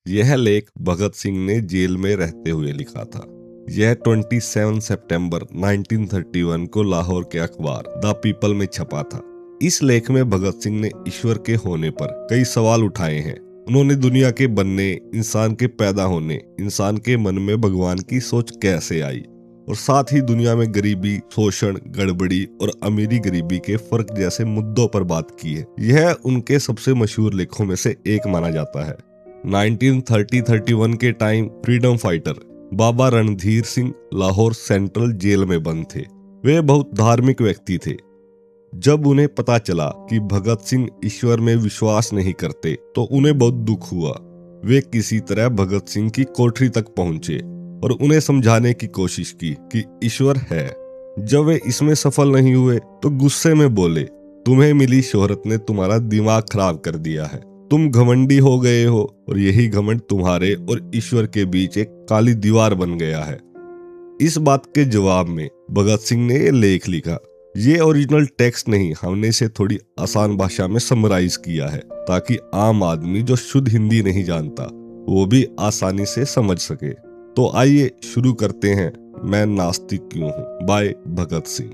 यह लेख भगत सिंह ने जेल में रहते हुए लिखा था। यह 27 सितंबर 1931 को लाहौर के अखबार द पीपल में छपा था। इस लेख में भगत सिंह ने ईश्वर के होने पर कई सवाल उठाए हैं। उन्होंने दुनिया के बनने, इंसान के पैदा होने, इंसान के मन में भगवान की सोच कैसे आई और साथ ही दुनिया में गरीबी, शोषण, गड़बड़ी और अमीरी गरीबी के फर्क जैसे मुद्दों पर बात की है। यह उनके सबसे मशहूर लेखों में से एक माना जाता है। 1930-31 के टाइम फ्रीडम फाइटर बाबा रणधीर सिंह लाहौर सेंट्रल जेल में बंद थे। वे बहुत धार्मिक व्यक्ति थे। जब उन्हें पता चला कि भगत सिंह ईश्वर में विश्वास नहीं करते तो उन्हें बहुत दुख हुआ। वे किसी तरह भगत सिंह की कोठरी तक पहुंचे और उन्हें समझाने की कोशिश की कि ईश्वर है। जब वे इसमें सफल नहीं हुए तो गुस्से में बोले, तुम्हें मिली शोहरत ने तुम्हारा दिमाग खराब कर दिया है। तुम घमंडी हो गए हो और यही घमंड तुम्हारे और ईश्वर के बीच एक काली दीवार बन गया है। इस बात के जवाब में भगत सिंह ने ये लेख लिखा। ये ओरिजिनल टेक्स्ट नहीं, हमने इसे थोड़ी आसान भाषा में समराइज किया है ताकि आम आदमी जो शुद्ध हिंदी नहीं जानता वो भी आसानी से समझ सके। तो आइए शुरू करते हैं, मैं नास्तिक क्यों हूं बाय भगत सिंह।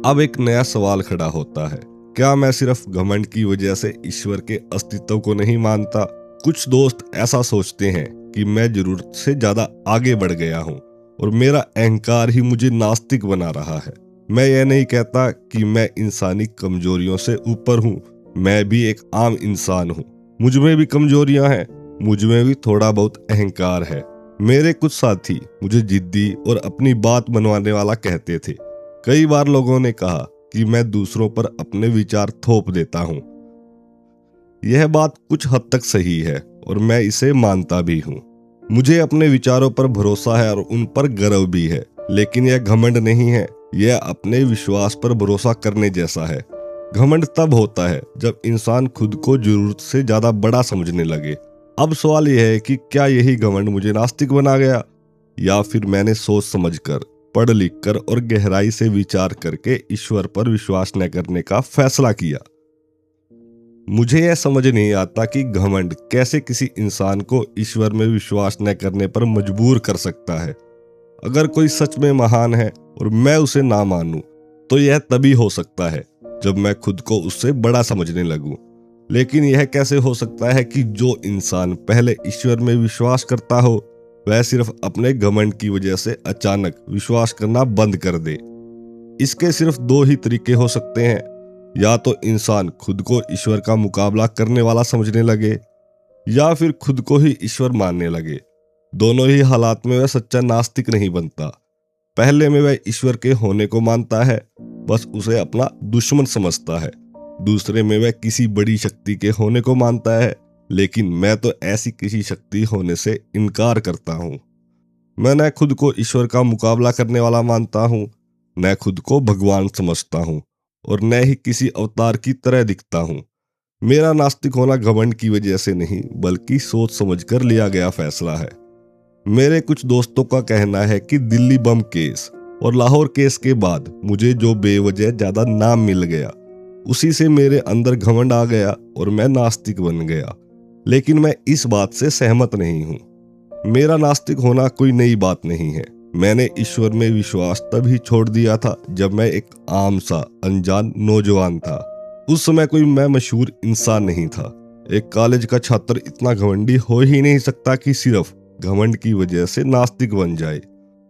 अब एक नया सवाल खड़ा होता है, क्या मैं सिर्फ घमंड की वजह से ईश्वर के अस्तित्व को नहीं मानता? कुछ दोस्त ऐसा सोचते हैं कि मैं जरूरत से ज्यादा आगे बढ़ गया हूं और मेरा अहंकार ही मुझे नास्तिक बना रहा है। मैं यह नहीं कहता कि मैं इंसानी कमजोरियों से ऊपर हूं, मैं भी एक आम इंसान हूं। मुझ में भी कमजोरियां हैं, मुझ में भी थोड़ा बहुत अहंकार है। मेरे कुछ साथी मुझे जिद्दी और अपनी बात मनवाने वाला कहते थे। कई बार लोगों ने कहा कि मैं दूसरों पर अपने विचार थोप देता हूं। यह बात कुछ हद तक सही है और मैं इसे मानता भी हूं। मुझे अपने विचारों पर भरोसा है और उन पर गर्व भी है, लेकिन यह घमंड नहीं है, यह अपने विश्वास पर भरोसा करने जैसा है। घमंड तब होता है जब इंसान खुद को जरूरत से ज्यादा बड़ा समझने लगे। अब सवाल यह है कि क्या यही घमंड मुझे नास्तिक बना गया, या फिर मैंने सोच समझकर, पढ़ लिख कर और गहराई से विचार करके ईश्वर पर विश्वास न करने का फैसला किया। मुझे यह समझ नहीं आता कि घमंड कैसे किसी इंसान को ईश्वर में विश्वास न करने पर मजबूर कर सकता है। अगर कोई सच में महान है और मैं उसे ना मानूं, तो यह तभी हो सकता है जब मैं खुद को उससे बड़ा समझने लगूं। लेकिन यह कैसे हो सकता है कि जो इंसान पहले ईश्वर में विश्वास करता हो वह सिर्फ अपने घमंड की वजह से अचानक विश्वास करना बंद कर दे? इसके सिर्फ दो ही तरीके हो सकते हैं, या तो इंसान खुद को ईश्वर का मुकाबला करने वाला समझने लगे या फिर खुद को ही ईश्वर मानने लगे। दोनों ही हालात में वह सच्चा नास्तिक नहीं बनता। पहले में वह ईश्वर के होने को मानता है, बस उसे अपना दुश्मन समझता है। दूसरे में वह किसी बड़ी शक्ति के होने को मानता है, लेकिन मैं तो ऐसी किसी शक्ति होने से इनकार करता हूँ। मैं न खुद को ईश्वर का मुकाबला करने वाला मानता हूँ, न खुद को भगवान समझता हूँ और न ही किसी अवतार की तरह दिखता हूँ। मेरा नास्तिक होना घमंड की वजह से नहीं, बल्कि सोच समझकर लिया गया फैसला है। मेरे कुछ दोस्तों का कहना है कि दिल्ली बम केस और लाहौर केस के बाद मुझे जो बेवजह ज्यादा नाम मिल गया, उसी से मेरे अंदर घमंड आ गया और मैं नास्तिक बन गया। लेकिन मैं इस बात से सहमत नहीं हूं। मेरा नास्तिक होना कोई नई बात नहीं है। मैंने ईश्वर में विश्वास तभी छोड़ दिया था जब मैं एक आम सा अनजान नौजवान था। उस समय कोई मैं मशहूर इंसान नहीं था। एक कॉलेज का छात्र इतना घमंडी हो ही नहीं सकता कि सिर्फ घमंड की वजह से नास्तिक बन जाए।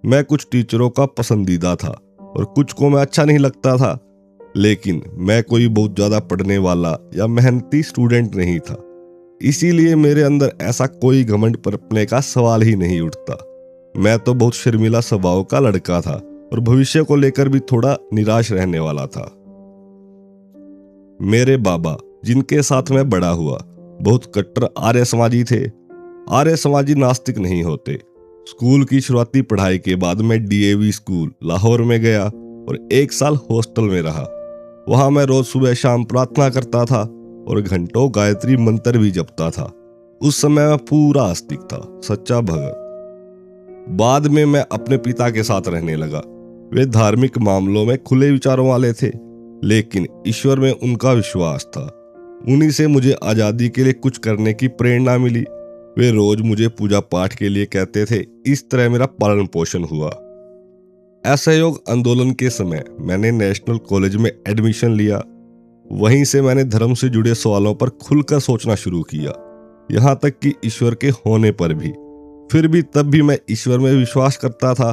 मैं कुछ टीचरों का पसंदीदा था और कुछ को मैं अच्छा नहीं लगता था, लेकिन मैं कोई बहुत ज्यादा पढ़ने वाला या मेहनती स्टूडेंट नहीं था। इसीलिए मेरे अंदर ऐसा कोई घमंड पनपने का सवाल ही नहीं उठता। मैं तो बहुत शर्मीला स्वभाव का लड़का था और भविष्य को लेकर भी थोड़ा निराश रहने वाला था। मेरे बाबा, जिनके साथ मैं बड़ा हुआ, बहुत कट्टर आर्य समाजी थे। आर्य समाजी नास्तिक नहीं होते। स्कूल की शुरुआती पढ़ाई के बाद मैं डीएवी स्कूल लाहौर में गया और 1 साल हॉस्टल में रहा। वहां मैं रोज सुबह शाम प्रार्थना करता था और घंटों गायत्री मंत्र भी जपता था। उस समय मैं पूरा आस्तिक था, सच्चा भगत। बाद में मैं अपने पिता के साथ रहने लगा। वे धार्मिक मामलों में खुले विचारों वाले थे, लेकिन ईश्वर में उनका विश्वास था। उन्हीं से मुझे आजादी के लिए कुछ करने की प्रेरणा मिली। वे रोज मुझे पूजा पाठ के लिए कहते थे। इस तरह मेरा पालन पोषण हुआ। असहयोग आंदोलन के समय मैंने नेशनल कॉलेज में एडमिशन लिया। वहीं से मैंने धर्म से जुड़े सवालों पर खुलकर सोचना शुरू किया, यहाँ तक कि ईश्वर के होने पर भी। फिर भी तब भी मैं ईश्वर में विश्वास करता था।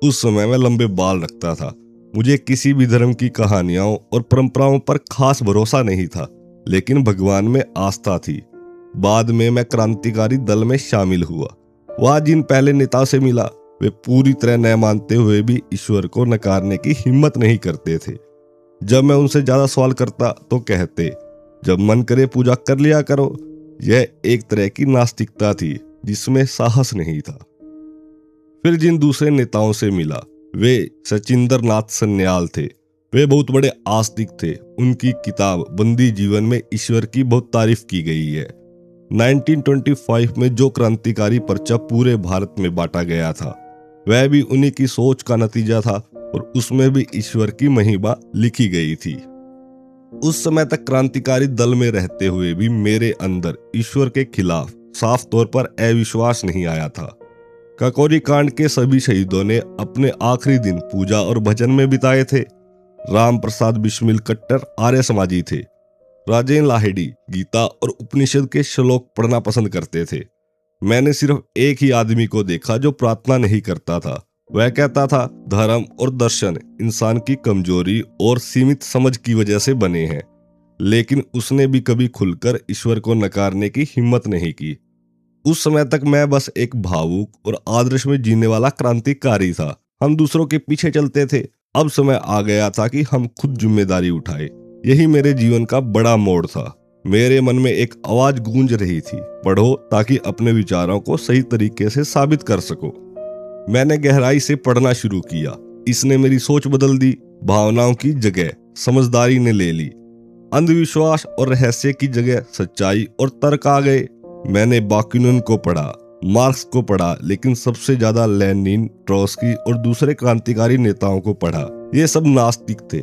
उस समय मैं लंबे बाल रखता था। मुझे किसी भी धर्म की कहानियों और परंपराओं पर खास भरोसा नहीं था, लेकिन भगवान में आस्था थी। बाद में मैं क्रांतिकारी दल में शामिल हुआ। वह जिन पहले नेताओं से मिला, वे पूरी तरह न मानते हुए भी ईश्वर को नकारने की हिम्मत नहीं करते थे। जब मैं उनसे ज्यादा सवाल करता तो कहते, जब मन करे पूजा कर लिया करो। यह एक तरह की नास्तिकता थी जिसमें साहस नहीं था। फिर जिन दूसरे नेताओं से मिला, वे सचिंद्र नाथ सन्याल थे। वे बहुत बड़े आस्तिक थे। उनकी किताब बंदी जीवन में ईश्वर की बहुत तारीफ की गई है। 1925 में जो क्रांतिकारी पर्चा पूरे भारत में बांटा गया था, वह भी उन्हीं की सोच का नतीजा था और उसमें भी ईश्वर की महिमा लिखी गई थी। उस समय तक क्रांतिकारी दल में रहते हुए भी मेरे अंदर ईश्वर के खिलाफ साफ तौर पर अविश्वास नहीं आया था। काकोरी कांड के सभी शहीदों ने अपने आखिरी दिन पूजा और भजन में बिताए थे। राम प्रसाद बिस्मिल कट्टर आर्य समाजी थे। राजेंद्र लाहिड़ी गीता और उपनिषद के श्लोक पढ़ना पसंद करते थे। मैंने सिर्फ एक ही आदमी को देखा जो प्रार्थना नहीं करता था। वह कहता था, धर्म और दर्शन इंसान की कमजोरी और सीमित समझ की वजह से बने हैं, लेकिन उसने भी कभी खुलकर ईश्वर को नकारने की हिम्मत नहीं की। उस समय तक मैं बस एक भावुक और आदर्श में जीने वाला क्रांतिकारी था। हम दूसरों के पीछे चलते थे। अब समय आ गया था कि हम खुद जिम्मेदारी उठाए। यही मेरे जीवन का बड़ा मोड़ था। मेरे मन में एक आवाज गूंज रही थी, पढ़ो ताकि अपने विचारों को सही तरीके से साबित कर सको। मैंने गहराई से पढ़ना शुरू किया। इसने मेरी सोच बदल दी। भावनाओं की जगह समझदारी ने ले ली। अंधविश्वास और रहस्य की जगह सच्चाई और तर्क आ गए। मैंने बाकुनिन को पढ़ा, मार्क्स को पढ़ा, लेकिन सबसे ज्यादा लेनिन, ट्रोत्स्की और दूसरे क्रांतिकारी नेताओं को पढ़ा। ये सब नास्तिक थे।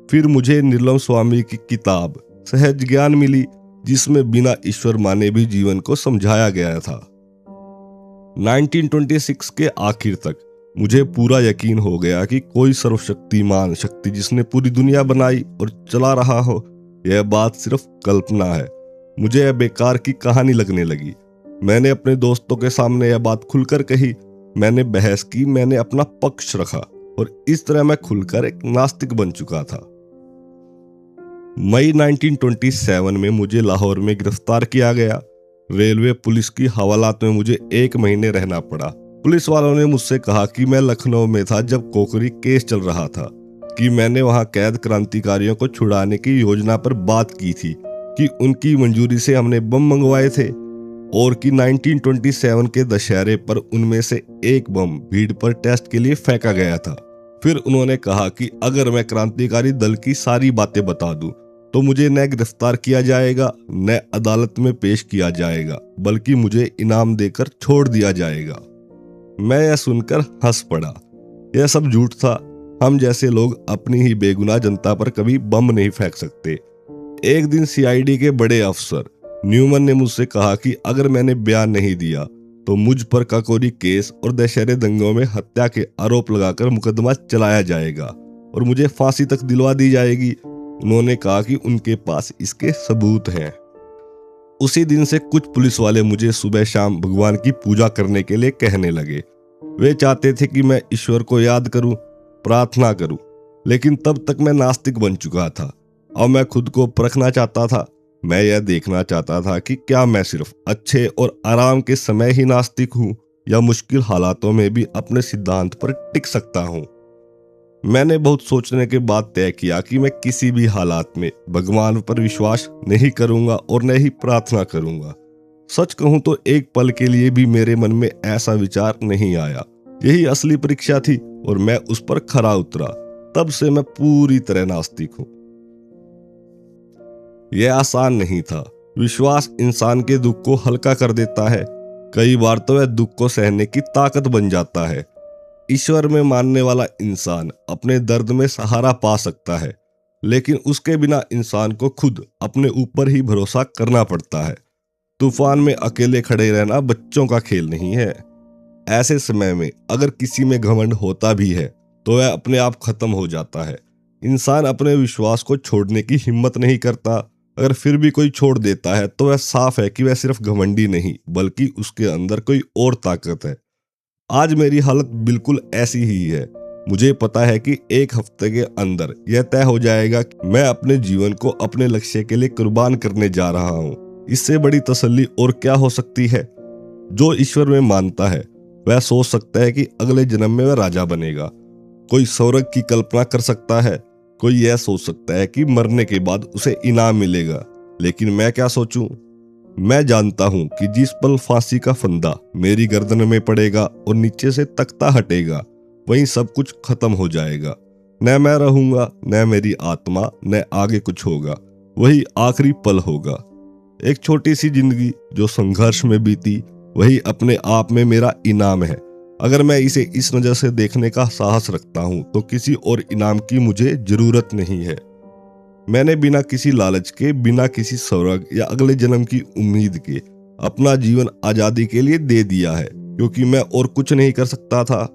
फिर मुझे निर्मल स्वामी की किताब सहज ज्ञान मिली, जिसमें बिना ईश्वर माने भी जीवन को समझाया गया था। 1926 के आखिर तक मुझे पूरा यकीन हो गया कि कोई सर्वशक्तिमान शक्ति जिसने पूरी दुनिया बनाई और चला रहा हो, यह बात सिर्फ कल्पना है। मुझे यह बेकार की कहानी लगने लगी। मैंने अपने दोस्तों के सामने यह बात खुलकर कही। मैंने बहस की, मैंने अपना पक्ष रखा और इस तरह मैं खुलकर एक नास्तिक बन चुका था। मई 1927 में मुझे लाहौर में गिरफ्तार किया गया। रेलवे पुलिस की हवालात में मुझे 1 महीने रहना पड़ा। पुलिस वालों ने मुझसे कहा कि मैं लखनऊ में था जब कोकरी केस चल रहा था, कि मैंने वहां कैद क्रांतिकारियों को छुड़ाने की योजना पर बात की थी, कि उनकी मंजूरी से हमने बम मंगवाए थे और कि 1927 के दशहरे पर उनमें से एक बम भीड़ पर टेस्ट के लिए फेंका गया था। फिर उन्होंने कहा कि अगर मैं क्रांतिकारी दल की सारी बातें बता दूं तो मुझे न गिरफ्तार किया जाएगा, न अदालत में पेश किया जाएगा, बल्कि मुझे इनाम देकर छोड़ दिया जाएगा। मैं यह सुनकर हंस पड़ा। यह सब झूठ था। हम जैसे लोग अपनी ही बेगुनाह जनता पर कभी बम नहीं फेंक सकते। एक दिन सीआईडी के बड़े अफसर न्यूमन ने मुझसे कहा कि अगर मैंने बयान नहीं दिया तो मुझ पर काकोरी केस और दशहरे दंगों में हत्या के आरोप लगाकर मुकदमा चलाया जाएगा और मुझे फांसी तक दिलवा दी जाएगी। उन्होंने कहा कि उनके पास इसके सबूत हैं। उसी दिन से कुछ पुलिस वाले मुझे सुबह शाम भगवान की पूजा करने के लिए कहने लगे। वे चाहते थे कि मैं ईश्वर को याद करूं, प्रार्थना करूं, लेकिन तब तक मैं नास्तिक बन चुका था। अब मैं खुद को परखना चाहता था। मैं यह देखना चाहता था कि क्या मैं सिर्फ अच्छे और आराम के समय ही नास्तिक हूं या मुश्किल हालातों में भी अपने सिद्धांत पर टिक सकता हूं। मैंने बहुत सोचने के बाद तय किया कि मैं किसी भी हालात में भगवान पर विश्वास नहीं करूंगा और न ही प्रार्थना करूंगा। सच कहूं तो एक पल के लिए भी मेरे मन में ऐसा विचार नहीं आया। यही असली परीक्षा थी और मैं उस पर खरा उतरा। तब से मैं पूरी तरह नास्तिक हूं। यह आसान नहीं था। विश्वास इंसान के दुख को हल्का कर देता है। कई बार तो वह दुख को सहने की ताकत बन जाता है। ईश्वर में मानने वाला इंसान अपने दर्द में सहारा पा सकता है, लेकिन उसके बिना इंसान को खुद अपने ऊपर ही भरोसा करना पड़ता है। तूफान में अकेले खड़े रहना बच्चों का खेल नहीं है। ऐसे समय में अगर किसी में घमंड होता भी है तो वह अपने आप खत्म हो जाता है। इंसान अपने विश्वास को छोड़ने की हिम्मत नहीं करता। अगर फिर भी कोई छोड़ देता है तो वह साफ है कि वह सिर्फ घमंडी नहीं बल्कि उसके अंदर कोई और ताकत है। आज मेरी हालत बिल्कुल ऐसी ही है। मुझे पता है कि एक हफ्ते के अंदर यह तय हो जाएगा कि मैं अपने जीवन को अपने लक्ष्य के लिए कुर्बान करने जा रहा हूँ। इससे बड़ी तसल्ली और क्या हो सकती है। जो ईश्वर में मानता है वह सोच सकता है कि अगले जन्म में वह राजा बनेगा। कोई स्वर्ग की कल्पना कर सकता है। कोई यह सोच सकता है कि मरने के बाद उसे इनाम मिलेगा। लेकिन मैं क्या सोचूं? मैं जानता हूं कि जिस पल फांसी का फंदा मेरी गर्दन में पड़ेगा और नीचे से तख्ता हटेगा वहीं सब कुछ खत्म हो जाएगा। न मैं रहूंगा, न मेरी आत्मा, न आगे कुछ होगा। वही आखिरी पल होगा। एक छोटी सी जिंदगी जो संघर्ष में बीती वही अपने आप में मेरा इनाम है। अगर मैं इसे इस नजर से देखने का साहस रखता हूं तो किसी और इनाम की मुझे जरूरत नहीं है। मैंने बिना किसी लालच के, बिना किसी स्वर्ग या अगले जन्म की उम्मीद के अपना जीवन आजादी के लिए दे दिया है, क्योंकि मैं और कुछ नहीं कर सकता था।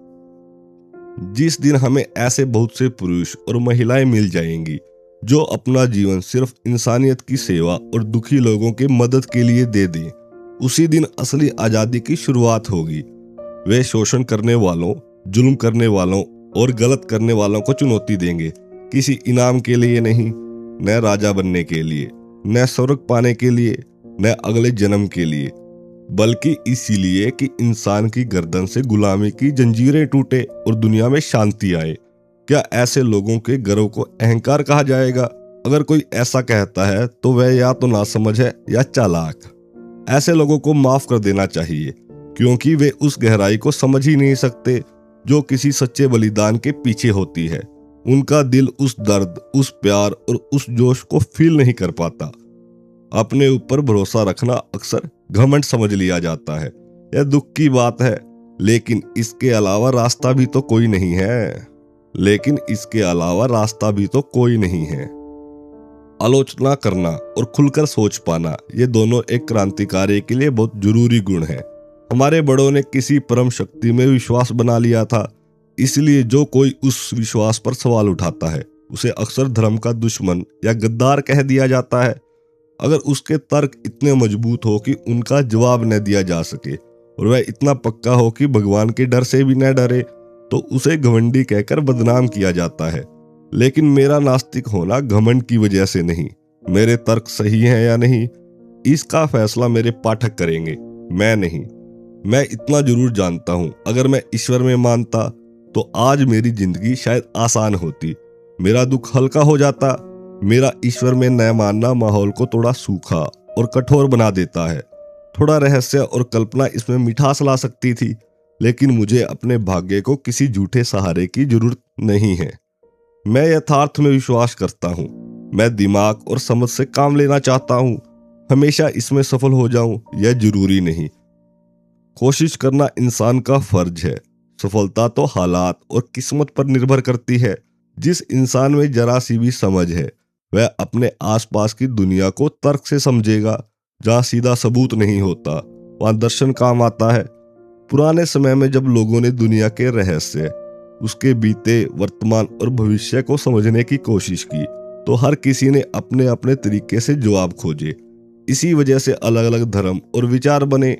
जिस दिन हमें ऐसे बहुत से पुरुष और महिलाएं मिल जाएंगी जो अपना जीवन सिर्फ इंसानियत की सेवा और दुखी लोगों के मदद के लिए दे दें, उसी दिन असली आजादी की शुरुआत होगी। वे शोषण करने वालों, जुल्म करने वालों और गलत करने वालों को चुनौती देंगे, किसी इनाम के लिए नहीं, न राजा बनने के लिए, न स्वर्ग पाने के लिए, न अगले जन्म के लिए, बल्कि इसीलिए कि इंसान की गर्दन से गुलामी की जंजीरें टूटे और दुनिया में शांति आए। क्या ऐसे लोगों के गर्व को अहंकार कहा जाएगा? अगर कोई ऐसा कहता है तो वह या तो नासमझ है या चालाक। ऐसे लोगों को माफ कर देना चाहिए, क्योंकि वे उस गहराई को समझ ही नहीं सकते जो किसी सच्चे बलिदान के पीछे होती है। उनका दिल उस दर्द, उस प्यार और उस जोश को फील नहीं कर पाता। अपने ऊपर भरोसा रखना अक्सर घमंड समझ लिया जाता है। यह दुख की बात है, लेकिन इसके अलावा रास्ता भी तो कोई नहीं है। आलोचना करना और खुलकर सोच पाना, ये दोनों एक क्रांतिकारी के लिए बहुत जरूरी गुण है। हमारे बड़ों ने किसी परम शक्ति में विश्वास बना लिया था, इसलिए जो कोई उस विश्वास पर सवाल उठाता है उसे अक्सर धर्म का दुश्मन या गद्दार कह दिया जाता है। अगर उसके तर्क इतने मजबूत हो कि उनका जवाब न दिया जा सके और वह इतना पक्का हो कि भगवान के डर से भी न डरे, तो उसे घमंडी कहकर बदनाम किया जाता है। लेकिन मेरा नास्तिक होना घमंड की वजह से नहीं। मेरे तर्क सही हैं या नहीं, इसका फैसला मेरे पाठक करेंगे, मैं नहीं। मैं इतना जरूर जानता हूं, अगर मैं ईश्वर में मानता तो आज मेरी जिंदगी शायद आसान होती, मेरा दुख हल्का हो जाता। मेरा ईश्वर में न मानना माहौल को थोड़ा सूखा और कठोर बना देता है। थोड़ा रहस्य और कल्पना इसमें मिठास ला सकती थी, लेकिन मुझे अपने भाग्य को किसी झूठे सहारे की जरूरत नहीं है। मैं यथार्थ में विश्वास करता हूँ। मैं दिमाग और समझ से काम लेना चाहता हूँ। हमेशा इसमें सफल हो जाऊं यह जरूरी नहीं। कोशिश करना इंसान का फर्ज है। सफलता तो हालात और किस्मत पर निर्भर करती है। जिस इंसान में जरा सी भी समझ है वह अपने आसपास की दुनिया को तर्क से समझेगा। जहाँ सीधा सबूत नहीं होता वहाँ दर्शन काम आता है। पुराने समय में जब लोगों ने दुनिया के रहस्य, उसके बीते, वर्तमान और भविष्य को समझने की कोशिश की तो हर किसी ने अपने अपने तरीके से जवाब खोजे। इसी वजह से अलग अलग धर्म और विचार बने।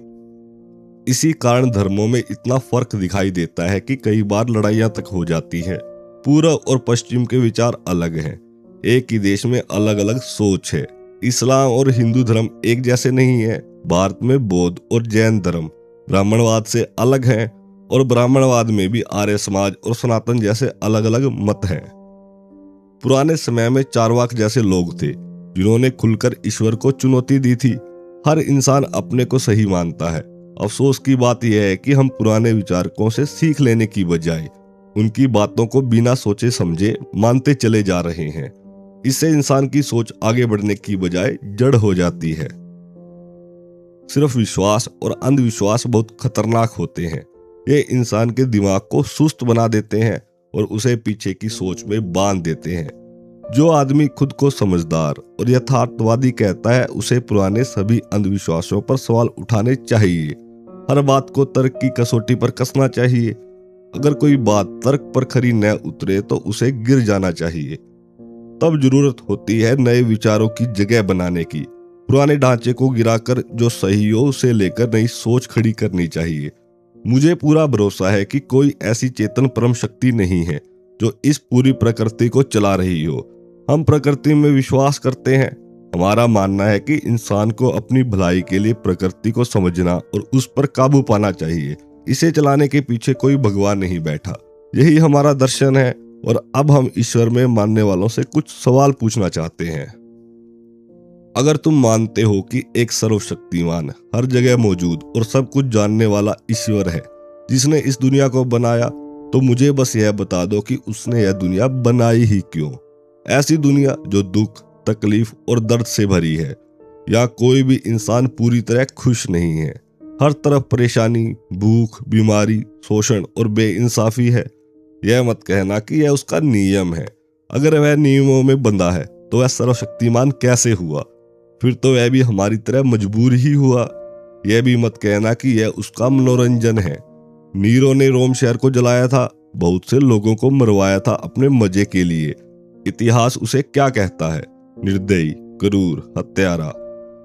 इसी कारण धर्मों में इतना फर्क दिखाई देता है कि कई बार लड़ाइयां तक हो जाती है। पूर्व और पश्चिम के विचार अलग हैं। एक ही देश में अलग अलग सोच है। इस्लाम और हिंदू धर्म एक जैसे नहीं है। भारत में बौद्ध और जैन धर्म ब्राह्मणवाद से अलग हैं और ब्राह्मणवाद में भी आर्य समाज और सनातन जैसे अलग अलग मत हैं। पुराने समय में चारवाक जैसे लोग थे जिन्होंने खुलकर ईश्वर को चुनौती दी थी। हर इंसान अपने को सही मानता है। अफसोस की बात यह है कि हम पुराने विचारकों से सीख लेने की बजाय उनकी बातों को बिना सोचे समझे मानते चले जा रहे हैं। इससे इंसान की सोच आगे बढ़ने की बजाय जड़ हो जाती है। सिर्फ विश्वास और अंधविश्वास बहुत खतरनाक होते हैं। ये इंसान के दिमाग को सुस्त बना देते हैं और उसे पीछे की सोच में बांध देते हैं। जो आदमी खुद को समझदार और यथार्थवादी कहता है उसे पुराने सभी अंधविश्वासों पर सवाल उठाने चाहिए। हर बात को तर्क की कसौटी पर कसना चाहिए। अगर कोई बात तर्क पर खरी न उतरे तो उसे गिर जाना चाहिए। तब जरूरत होती है नए विचारों की जगह बनाने की। पुराने ढांचे को गिराकर जो सही हो उसे लेकर नई सोच खड़ी करनी चाहिए। मुझे पूरा भरोसा है कि कोई ऐसी चेतन परम शक्ति नहीं है जो इस पूरी प्रकृति को चला रही हो। हम प्रकृति में विश्वास करते हैं। हमारा मानना है कि इंसान को अपनी भलाई के लिए प्रकृति को समझना और उस पर काबू पाना चाहिए। इसे चलाने के पीछे कोई भगवान नहीं बैठा। यही हमारा दर्शन है। और अब हम ईश्वर में मानने वालों से कुछ सवाल पूछना चाहते हैं। अगर तुम मानते हो कि एक सर्वशक्तिमान, हर जगह मौजूद और सब कुछ जानने वाला ईश्वर है जिसने इस दुनिया को बनाया, तो मुझे बस यह बता दो कि उसने यह दुनिया बनाई ही क्यों। ऐसी दुनिया जो दुख, तकलीफ और दर्द से भरी है। या कोई भी इंसान पूरी तरह खुश नहीं है। हर तरफ परेशानी, भूख, बीमारी, शोषण और बेइंसाफी है। यह मत कहना कि यह उसका नियम है। अगर वह नियमों में बंधा है तो वह सर्वशक्तिमान कैसे हुआ? फिर तो वह भी हमारी तरह मजबूर ही हुआ। यह भी मत कहना कि यह उसका मनोरंजन है। नीरो ने रोम शहर को जलाया था, बहुत से लोगों को मरवाया था अपने मजे के लिए। इतिहास उसे क्या कहता है? निर्दयी, क्रूर, हत्यारा।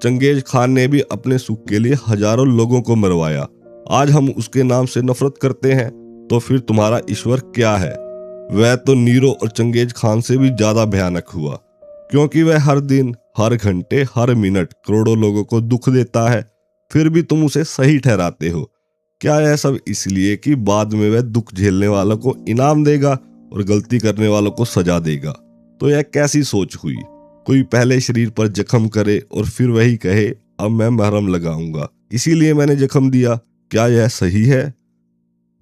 चंगेज खान ने भी अपने सुख के लिए हजारों लोगों को मरवाया। आज हम उसके नाम से नफरत करते हैं, तो फिर तुम्हारा ईश्वर क्या है? वह तो नीरो और चंगेज खान से भी ज्यादा भयानक हुआ, क्योंकि वह हर दिन, हर घंटे, हर मिनट करोड़ों लोगों को दुख देता है। फिर भी तुम उसे सही ठहराते हो। क्या यह सब इसलिए कि बाद में वह दुख झेलने वालों को इनाम देगा और गलती करने वालों को सजा देगा? तो यह कैसी सोच हुई? कोई पहले शरीर पर जख्म करे और फिर वही कहे अब मैं मरहम लगाऊंगा, इसीलिए मैंने जख्म दिया। क्या यह सही है?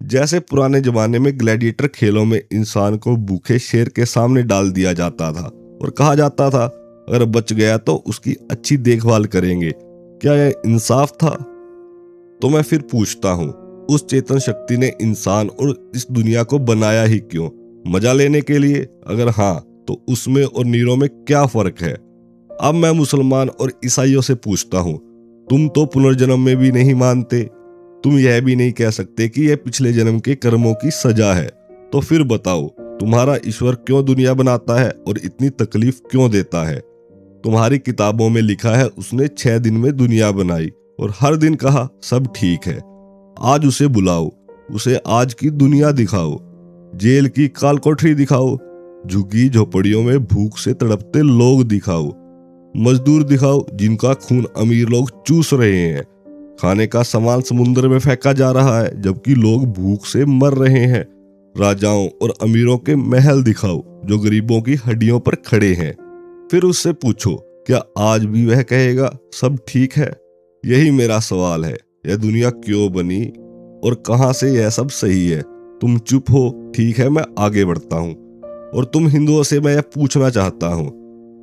जैसे पुराने जमाने में ग्लैडिएटर खेलों में इंसान को भूखे शेर के सामने डाल दिया जाता था और कहा जाता था अगर बच गया तो उसकी अच्छी देखभाल करेंगे। क्या यह इंसाफ था? तो मैं फिर पूछता हूँ, उस चेतन शक्ति ने इंसान और इस दुनिया को बनाया ही क्यों? मजा लेने के लिए? अगर हाँ, तो उसमें और नीरो में क्या फर्क है? अब मैं मुसलमान और ईसाइयों से पूछता हूँ, तुम तो पुनर्जन्म में भी नहीं मानते। तुम यह भी नहीं कह सकते कि यह पिछले जन्म के कर्मों की सजा है। तो फिर बताओ, तुम्हारा ईश्वर क्यों दुनिया बनाता है और इतनी तकलीफ क्यों देता है? तुम्हारी किताबों में लिखा है उसने 6 दिन में दुनिया बनाई और हर दिन कहा सब ठीक है। आज उसे बुलाओ, उसे आज की दुनिया दिखाओ, जेल की काल कोठरी दिखाओ, झुग्गी झोपड़ियों में भूख से तड़पते लोग दिखाओ, मजदूर दिखाओ जिनका खून अमीर लोग चूस रहे हैं, खाने का सामान समुद्र में फेंका जा रहा है जबकि लोग भूख से मर रहे हैं, राजाओं और अमीरों के महल दिखाओ जो गरीबों की हड्डियों पर खड़े हैं। फिर उससे पूछो, क्या आज भी वह कहेगा सब ठीक है? यही मेरा सवाल है, यह दुनिया क्यों बनी और कहां से यह सब सही है? तुम चुप हो, ठीक है, मैं आगे बढ़ता हूं। और तुम हिंदुओं से मैं यह पूछना चाहता हूं,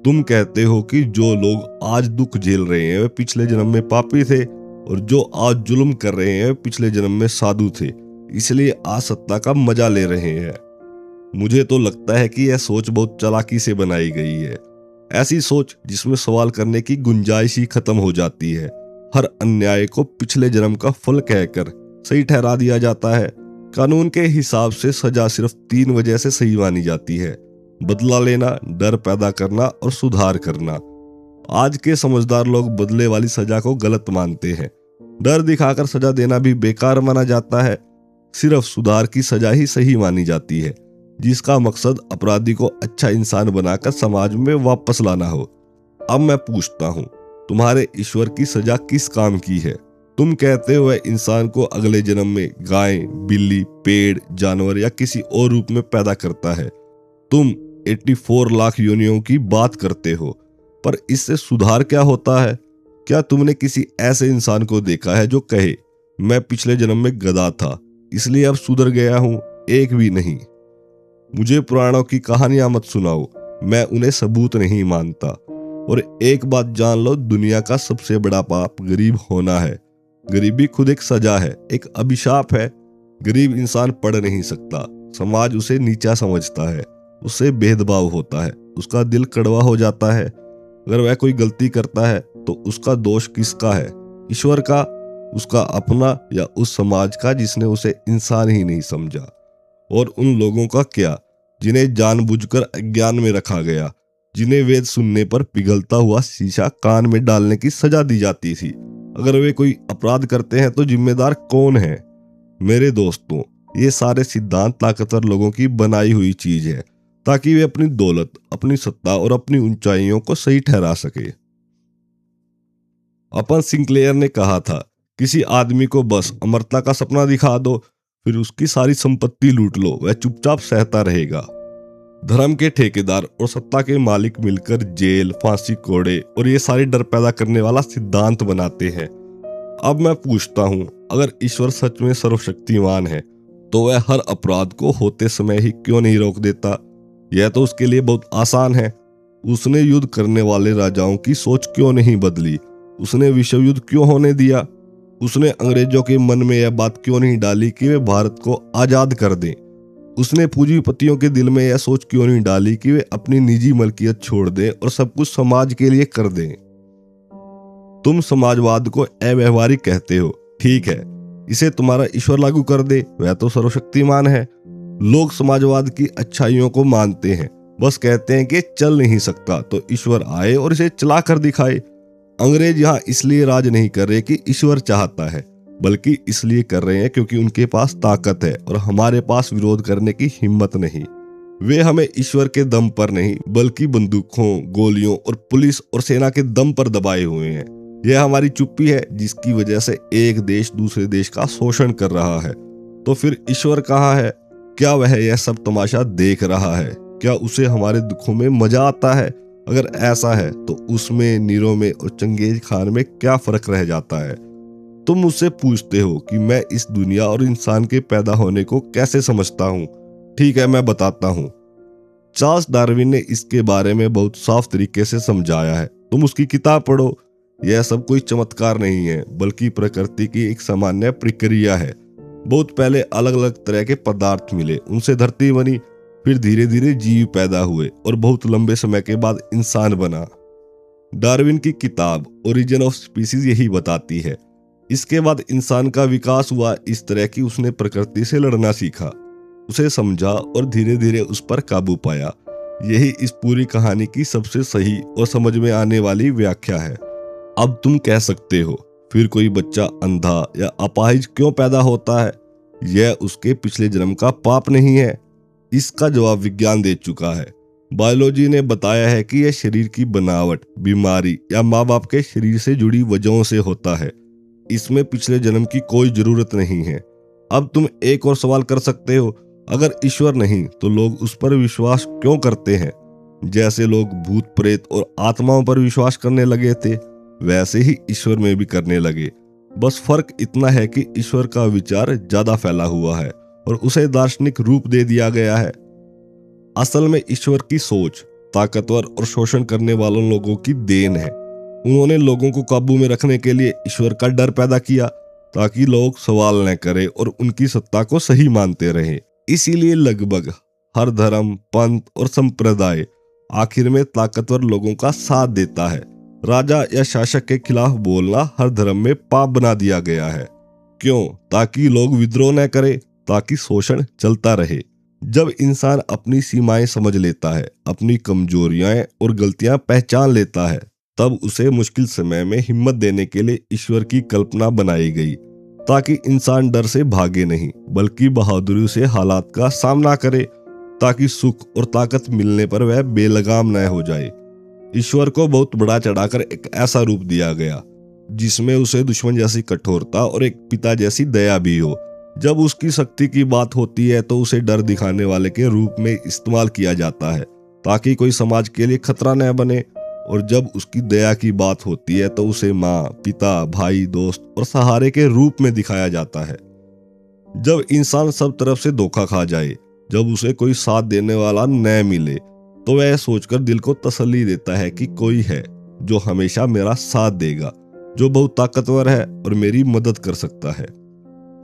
तुम कहते हो कि जो लोग आज दुख झेल रहे हैं वे पिछले जन्म में पापी थे और जो आज जुल्म कर रहे हैं वे पिछले जन्म में साधु थे, इसलिए आज सत्ता का मजा ले रहे हैं। मुझे तो लगता है कि यह सोच बहुत चालाकी से बनाई गई है। ऐसी सोच जिसमें सवाल करने की गुंजाइश ही खत्म हो जाती है। हर अन्याय को पिछले जन्म का फल कहकर सही ठहरा दिया जाता है। कानून के हिसाब से सजा सिर्फ 3 वजह से सही मानी जाती है: बदला लेना, डर पैदा करना और सुधार करना। आज के समझदार लोग बदले वाली सजा को गलत मानते हैं। डर दिखाकर सजा देना भी बेकार माना जाता है। सिर्फ सुधार की सजा ही सही मानी जाती है, जिसका मकसद अपराधी को अच्छा इंसान बनाकर समाज में वापस लाना हो। अब मैं पूछता हूँ, तुम्हारे ईश्वर की सजा किस काम की है? तुम कहते हो वह इंसान को अगले जन्म में गाय, बिल्ली, पेड़, जानवर या किसी और रूप में पैदा करता है। तुम 84 लाख योनियों की बात करते हो, पर इससे सुधार क्या होता है? क्या तुमने किसी ऐसे इंसान को देखा है जो कहे मैं पिछले जन्म में गधा था इसलिए अब सुधर गया हूं? एक भी नहीं। मुझे पुराणों की कहानियां मत सुनाओ, मैं उन्हें सबूत नहीं मानता। और एक बात जान लो, दुनिया का सबसे बड़ा पाप गरीब होना है। गरीबी खुद एक सजा है, एक अभिशाप है। गरीब इंसान पढ़ नहीं सकता, समाज उसे नीचा समझता है। उससे भेदभाव होता है, उसका दिल कड़वा हो जाता है। अगर वह कोई गलती करता है तो उसका दोष किसका है, ईश्वर का, उसका अपना, या उस समाज का जिसने उसे इंसान ही नहीं समझा? और उन लोगों का क्या जिन्हें जानबूझकर अज्ञान में रखा गया, जिन्हें वेद सुनने पर पिघलता हुआ शीशा कान में डालने की सजा दी जाती थी? अगर वे कोई अपराध करते हैं तो जिम्मेदार कौन है? मेरे दोस्तों, ये सारे सिद्धांत ताकतवर लोगों की बनाई हुई चीज है, ताकि वे अपनी दौलत, अपनी सत्ता और अपनी ऊंचाइयों को सही ठहरा सके। अपन सिंक्लेयर ने कहा था, किसी आदमी को बस अमरता का सपना दिखा दो, फिर उसकी सारी संपत्ति लूट लो, वह चुपचाप सहता रहेगा। धर्म के ठेकेदार और सत्ता के मालिक मिलकर जेल, फांसी, कोड़े और ये सारी डर पैदा करने वाला सिद्धांत बनाते हैं। अब मैं पूछता हूँ, अगर ईश्वर सच में सर्वशक्तिमान है तो वह हर अपराध को होते समय ही क्यों नहीं रोक देता? यह तो उसके लिए बहुत आसान है। उसने युद्ध करने वाले राजाओं की सोच क्यों नहीं बदली? उसने विश्व युद्ध क्यों होने दिया? उसने अंग्रेजों के मन में यह बात क्यों नहीं डाली कि वे भारत को आजाद कर दें? उसने पूंजीपतियों के दिल में यह सोच क्यों नहीं डाली कि वे अपनी निजी मलकियत छोड़ दें और सब कुछ समाज के लिए कर दें? तुम समाजवाद को अव्यवहारिक कहते हो, ठीक है, इसे तुम्हारा ईश्वर लागू कर दे, वह तो सर्वशक्तिमान है। लोग समाजवाद की अच्छाइयों को मानते हैं, बस कहते हैं कि चल नहीं सकता तो ईश्वर आए और इसे चला कर दिखाए। अंग्रेज यहाँ इसलिए राज नहीं कर रहे कि ईश्वर चाहता है, बल्कि इसलिए कर रहे हैं क्योंकि उनके पास ताकत है और हमारे पास विरोध करने की हिम्मत नहीं। वे हमें ईश्वर के दम पर नहीं, बल्कि बंदूकों, गोलियों और पुलिस और सेना के दम पर दबाए हुए हैं। यह हमारी चुप्पी है जिसकी वजह से एक देश दूसरे देश का शोषण कर रहा है। तो फिर ईश्वर कहाँ है? क्या वह यह सब तमाशा देख रहा है? क्या उसे हमारे दुखों में मजा आता है? अगर ऐसा है तो उसमें, नीरो में और चंगेज खान में क्या फर्क रह जाता है? तुम मुझसे पूछते हो कि मैं इस दुनिया और इंसान के पैदा होने को कैसे समझता हूँ। ठीक है, मैं बताता हूँ। चार्ल्स डार्विन ने इसके बारे में बहुत साफ तरीके से समझाया है, तुम उसकी किताब पढ़ो। यह सब कोई चमत्कार नहीं है, बल्कि प्रकृति की एक सामान्य प्रक्रिया है। बहुत पहले अलग अलग तरह के पदार्थ मिले, उनसे धरती बनी, फिर धीरे धीरे जीव पैदा हुए और बहुत लंबे समय के बाद इंसान बना। डार्विन की किताब ओरिजिन ऑफ स्पीसीज यही बताती है। इसके बाद इंसान का विकास हुआ इस तरह कि उसने प्रकृति से लड़ना सीखा, उसे समझा और धीरे धीरे उस पर काबू पाया। यही इस पूरी कहानी की सबसे सही और समझ में आने वाली व्याख्या है। अब तुम कह सकते हो, फिर कोई बच्चा अंधा या अपाहिज क्यों पैदा होता है? यह उसके पिछले जन्म का पाप नहीं है। इसका जवाब विज्ञान दे चुका है। बायोलॉजी ने बताया है कि यह शरीर की बनावट, बीमारी या माँ बाप के शरीर से जुड़ी वजहों से होता है। इसमें पिछले जन्म की कोई जरूरत नहीं है। अब तुम एक और सवाल कर सकते हो, अगर ईश्वर नहीं तो लोग उस पर विश्वास क्यों करते हैं? जैसे लोग भूत प्रेत और आत्माओं पर विश्वास करने लगे थे, वैसे ही ईश्वर में भी करने लगे। बस फर्क इतना है कि ईश्वर का विचार ज्यादा फैला हुआ है और उसे दार्शनिक रूप दे दिया गया है। असल में ईश्वर की सोच ताकतवर और शोषण करने वालों लोगों की देन है। उन्होंने लोगों को काबू में रखने के लिए ईश्वर का डर पैदा किया, ताकि लोग सवाल न करें और उनकी सत्ता को सही मानते रहें। इसीलिए लगभग हर धर्म, पंथ और संप्रदाय आखिर में ताकतवर लोगों का साथ देता है। राजा या शासक के खिलाफ बोलना हर धर्म में पाप बना दिया गया है। क्यों? ताकि लोग विद्रोह न करें, ताकि शोषण चलता रहे। जब इंसान अपनी सीमाएं समझ लेता है, अपनी कमजोरियां और गलतियां पहचान लेता है, तब उसे मुश्किल समय में हिम्मत देने के लिए ईश्वर की कल्पना बनाई गई, ताकि इंसान डर से भागे नहीं, बल्कि बहादुरी से हालात का सामना करे, ताकि सुख और ताकत मिलने पर वह बेलगाम न हो जाए। ईश्वर को बहुत बड़ा चढ़ाकर एक ऐसा रूप दिया गया जिसमें उसे दुश्मन जैसी कठोरता और एक पिता जैसी दया भी हो। जब उसकी शक्ति की बात होती है तो उसे डर दिखाने वाले के रूप में इस्तेमाल किया जाता है, ताकि कोई समाज के लिए खतरा न बने। और जब उसकी दया की बात होती है तो उसे माँ, पिता, भाई, दोस्त और सहारे के रूप में दिखाया जाता है। जब इंसान सब तरफ से धोखा खा जाए, जब उसे कोई साथ देने वाला न मिले, तो वह सोचकर दिल को तसल्ली देता है कि कोई है जो हमेशा मेरा साथ देगा, जो बहुत ताकतवर है और मेरी मदद कर सकता है।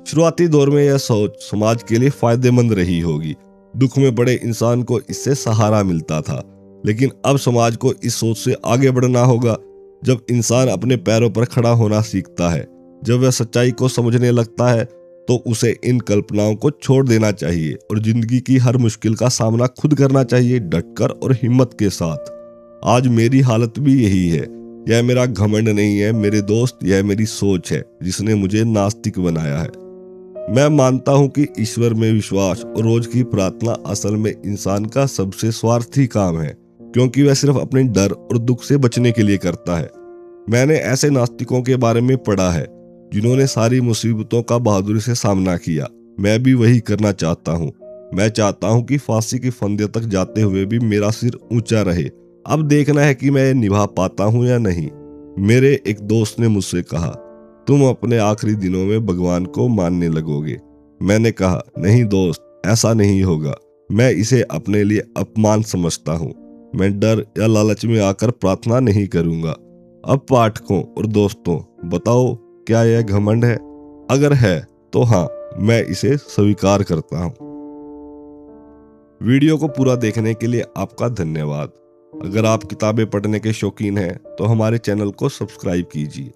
शुरुआती दौर में यह सोच समाज के लिए फायदेमंद रही होगी, दुख में पड़े इंसान को इससे सहारा मिलता था। लेकिन अब समाज को इस सोच से आगे बढ़ना होगा। जब इंसान अपने पैरों पर खड़ा होना सीखता है, जब वह सच्चाई को समझने लगता है, तो उसे इन कल्पनाओं को छोड़ देना चाहिए और जिंदगी की हर मुश्किल का सामना खुद करना चाहिए, डटकर और हिम्मत के साथ। आज मेरी हालत भी यही है। यह मेरा घमंड नहीं है मेरे दोस्त, यह मेरी सोच है जिसने मुझे नास्तिक बनाया है। मैं मानता हूं कि ईश्वर में विश्वास और रोज की प्रार्थना असल में इंसान का सबसे स्वार्थी काम है, क्योंकि वह सिर्फ अपने डर और दुख से बचने के लिए करता है। मैंने ऐसे नास्तिकों के बारे में पढ़ा है जिन्होंने सारी मुसीबतों का बहादुरी से सामना किया। मैं भी वही करना चाहता हूँ। मैं चाहता हूँ कि फांसी के फंदे तक जाते हुए भी मेरा सिर ऊंचा रहे। अब देखना है कि मैं निभा पाता हूँ या नहीं। मेरे एक दोस्त ने मुझसे कहा, तुम अपने आखिरी दिनों में भगवान को मानने लगोगे। मैंने कहा, नहीं दोस्त, ऐसा नहीं होगा। मैं इसे अपने लिए अपमान समझता हूँ। मैं डर या लालच में आकर प्रार्थना नहीं करूंगा। अब पाठकों और दोस्तों, बताओ, क्या यह घमंड है? अगर है तो हाँ, मैं इसे स्वीकार करता हूँ। वीडियो को पूरा देखने के लिए आपका धन्यवाद। अगर आप किताबें पढ़ने के शौकीन हैं तो हमारे चैनल को सब्सक्राइब कीजिए।